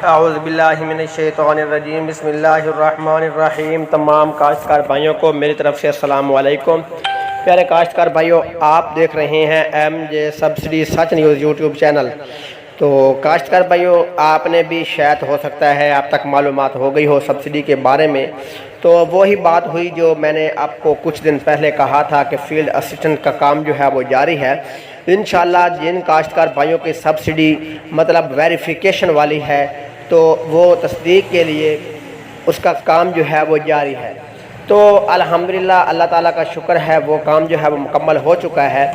اعوذ باللہ من الشیطان الرجیم، بسم اللہ الرحمن الرحیم۔ تمام کاشتکار بھائیوں کو میری طرف سے السلام علیکم۔ پیارے کاشتکار بھائیوں، آپ دیکھ رہے ہیں ایم جے سبسڈی سچ نیوز یوٹیوب چینل۔ تو کاشتکار بھائیوں، آپ نے بھی شاید ہو سکتا ہے آپ تک معلومات ہو گئی ہو سبسڈی کے بارے میں۔ تو وہی بات ہوئی جو میں نے آپ کو کچھ دن پہلے کہا تھا کہ فیلڈ اسسٹنٹ کا کام جو ہے وہ جاری ہے۔ انشاءاللہ جن کاشتکار بھائیوں کی سبسڈی مطلب ویریفیکیشن والی ہے تو وہ تصدیق کے لیے اس کا کام جو ہے وہ جاری ہے۔ تو الحمدللہ اللہ تعالیٰ کا شکر ہے، وہ کام جو ہے وہ مکمل ہو چکا ہے،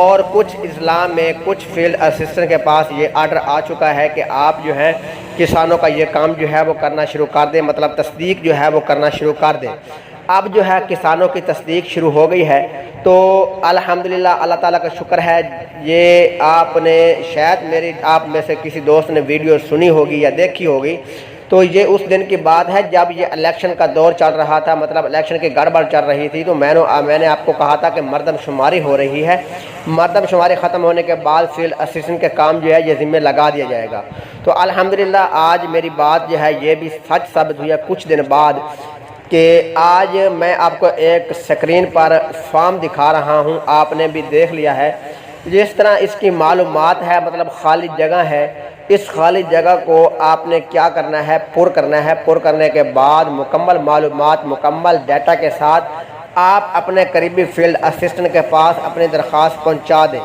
اور کچھ اضلاع میں کچھ فیلڈ اسسٹنٹ کے پاس یہ آرڈر آ چکا ہے کہ آپ جو ہے کسانوں کا یہ کام جو ہے وہ کرنا شروع کر دیں، مطلب تصدیق جو ہے وہ کرنا شروع کر دیں۔ اب جو ہے کسانوں کی تصدیق شروع ہو گئی ہے۔ تو الحمدللہ اللہ تعالیٰ کا شکر ہے، یہ آپ نے شاید آپ میں سے کسی دوست نے ویڈیو سنی ہوگی یا دیکھی ہوگی۔ تو یہ اس دن کی بات ہے جب یہ الیکشن کا دور چل رہا تھا، مطلب الیکشن کی گڑبڑ چل رہی تھی۔ تو میں نے آپ کو کہا تھا کہ مردم شماری ہو رہی ہے، مردم شماری ختم ہونے کے بعد فیلڈ اسسٹنٹ کے کام جو ہے یہ ذمہ لگا دیا جائے گا۔ تو الحمدللہ آج میری بات جو ہے یہ بھی سچ ثابت ہوئی ہے کچھ دن بعد، کہ آج میں آپ کو ایک سکرین پر فارم دکھا رہا ہوں، آپ نے بھی دیکھ لیا ہے۔ جس طرح اس کی معلومات ہے، مطلب خالی جگہ ہے، اس خالی جگہ کو آپ نے کیا کرنا ہے، پر کرنا ہے۔ پر کرنے کے بعد مکمل معلومات، مکمل ڈیٹا کے ساتھ آپ اپنے قریبی فیلڈ اسسٹنٹ کے پاس اپنی درخواست پہنچا دیں۔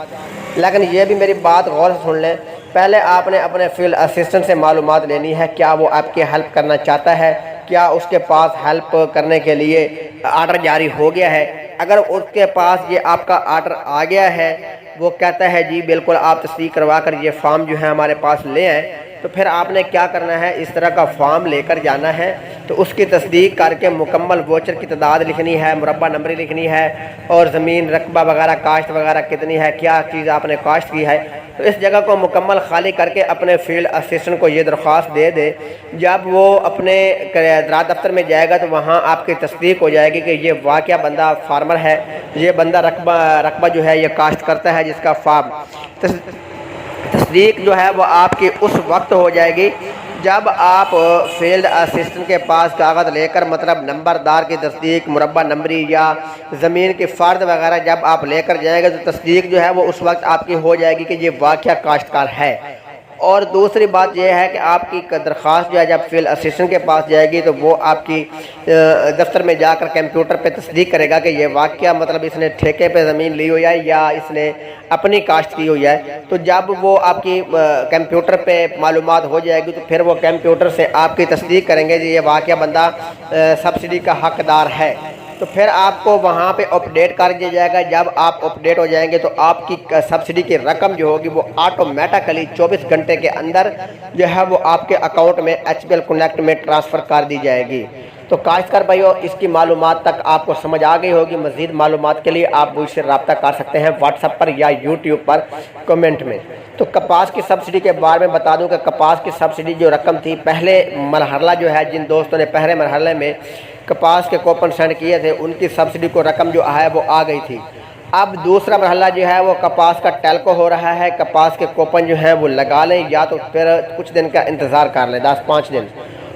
لیکن یہ بھی میری بات غور سے سن لیں، پہلے آپ نے اپنے فیلڈ اسسٹنٹ سے معلومات لینی ہے، کیا وہ آپ کی ہیلپ کرنا چاہتا ہے، کیا اس کے پاس ہیلپ کرنے کے لیے آرڈر جاری ہو گیا ہے۔ اگر اس کے پاس یہ آپ کا آرڈر آ گیا ہے، وہ کہتا ہے جی بالکل آپ تصدیق کروا کر یہ فارم جو ہے ہمارے پاس لے آئیں، تو پھر آپ نے کیا کرنا ہے، اس طرح کا فارم لے کر جانا ہے۔ تو اس کی تصدیق کر کے مکمل ووچر کی تعداد لکھنی ہے، مربع نمبری لکھنی ہے، اور زمین رقبہ وغیرہ کاشت وغیرہ کتنی ہے، کیا چیز آپ نے کاشت کی ہے۔ تو اس جگہ کو مکمل خالی کر کے اپنے فیلڈ اسسٹنٹ کو یہ درخواست دے دے۔ جب وہ اپنے زراعت دفتر میں جائے گا تو وہاں آپ کی تصدیق ہو جائے گی کہ یہ واقعہ بندہ فارمر ہے، یہ بندہ رقبہ جو ہے یہ کاشت کرتا ہے جس کا فارم۔ تصدیق جو ہے وہ آپ کی اس وقت ہو جائے گی جب آپ فیلڈ اسسٹنٹ کے پاس کاغذ لے کر، مطلب نمبردار کی تصدیق، مربع نمبری یا زمین کی فرد وغیرہ جب آپ لے کر جائیں گے تو تصدیق جو ہے وہ اس وقت آپ کی ہو جائے گی کہ یہ واقعہ کاشتکار ہے۔ اور دوسری بات یہ ہے کہ آپ کی درخواست جو ہے جب فیلڈ اسسٹنٹ کے پاس جائے گی تو وہ آپ کی دفتر میں جا کر کمپیوٹر پہ تصدیق کرے گا کہ یہ واقعہ مطلب اس نے ٹھیکے پہ زمین لی ہوئی ہے یا اس نے اپنی کاشت کی ہوئی ہے۔ تو جب وہ آپ کی کمپیوٹر پہ معلومات ہو جائے گی تو پھر وہ کمپیوٹر سے آپ کی تصدیق کریں گے کہ یہ واقعہ بندہ سبسڈی کا حقدار ہے۔ تو پھر آپ کو وہاں پہ اپڈیٹ کر دیا جائے گا۔ جب آپ اپڈیٹ ہو جائیں گے تو آپ کی سبسڈی کی رقم جو ہوگی وہ آٹومیٹکلی 24 گھنٹے کے اندر جو ہے وہ آپ کے اکاؤنٹ میں HBL کنیکٹ میں ٹرانسفر کر دی جائے گی۔ تو کاشتکار بھائیو، اس کی معلومات تک آپ کو سمجھ آ گئی ہوگی۔ مزید معلومات کے لیے آپ مجھ سے رابطہ کر سکتے ہیں واٹس ایپ پر یا یوٹیوب پر کمنٹ میں۔ تو کپاس کی سبسڈی کے بارے میں بتا دوں کہ کپاس کی سبسڈی جو رقم تھی، پہلے مرحلہ جو ہے، جن دوستوں نے پہلے مرحلے میں کپاس کے کوپن سینڈ کیے تھے ان کی سبسڈی کو رقم جو ہے وہ آ گئی تھی۔ اب دوسرا مرحلہ جو ہے وہ کپاس کا ٹیلکو ہو رہا ہے۔ کپاس کے کوپن جو ہیں وہ لگا لیں، یا تو پھر کچھ دن کا انتظار کر لیں، 10-5 دن۔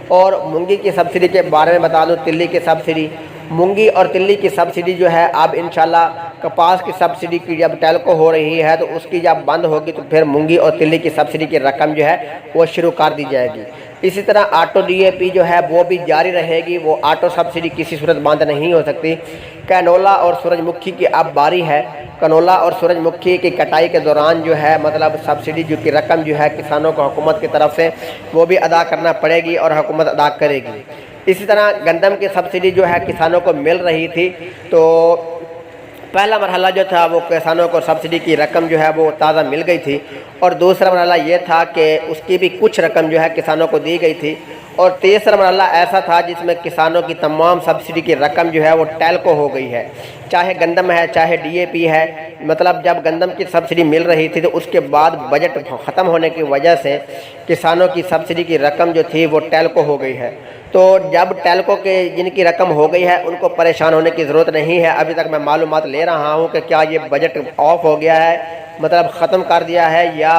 اور مونگی کی سبسڈی کے بارے میں بتا دوں، تلی کی سبسڈی، مونگی اور تلی کی سبسڈی جو ہے اب انشاءاللہ کپاس کی سبسڈی کی جب ٹیلکو ہو رہی ہے تو اس کی جب بند ہوگی تو پھر مونگی اور تلی کی سبسڈی کی رقم جو ہے وہ شروع کر دی جائے گی۔ اسی طرح آٹو DAP جو ہے وہ بھی جاری رہے گی، وہ آٹو سبسڈی کسی صورت بند نہیں ہو سکتی۔ کینولا اور سورج مکھی کی اب باری ہے۔ کنولا اور سورج مکھی کی کٹائی کے دوران جو ہے مطلب سبسڈی جو کی رقم جو ہے کسانوں کو حکومت کی طرف سے وہ بھی ادا کرنا پڑے گی اور حکومت ادا کرے گی۔ اسی طرح گندم کی سبسڈی جو ہے کسانوں کو مل رہی تھی، تو پہلا مرحلہ جو تھا وہ کسانوں کو سبسڈی کی رقم جو ہے وہ تازہ مل گئی تھی، اور دوسرا مرحلہ یہ تھا کہ اس کی بھی کچھ رقم جو ہے کسانوں کو دی گئی تھی، اور تیسرا مرحلہ ایسا تھا جس میں کسانوں کی تمام سبسڈی کی رقم جو ہے وہ ٹیلکو ہو گئی ہے، چاہے گندم ہے چاہے DAP ہے۔ مطلب جب گندم کی سبسڈی مل رہی تھی تو اس کے بعد بجٹ ختم ہونے کی وجہ سے کسانوں کی سبسڈی کی رقم جو تھی وہ ٹیلکو ہو گئی ہے۔ تو جب ٹیلکو کے جن کی رقم ہو گئی ہے ان کو پریشان ہونے کی ضرورت نہیں ہے۔ ابھی تک میں معلومات لے رہا ہوں کہ کیا یہ بجٹ آف ہو گیا ہے، مطلب ختم کر دیا ہے، یا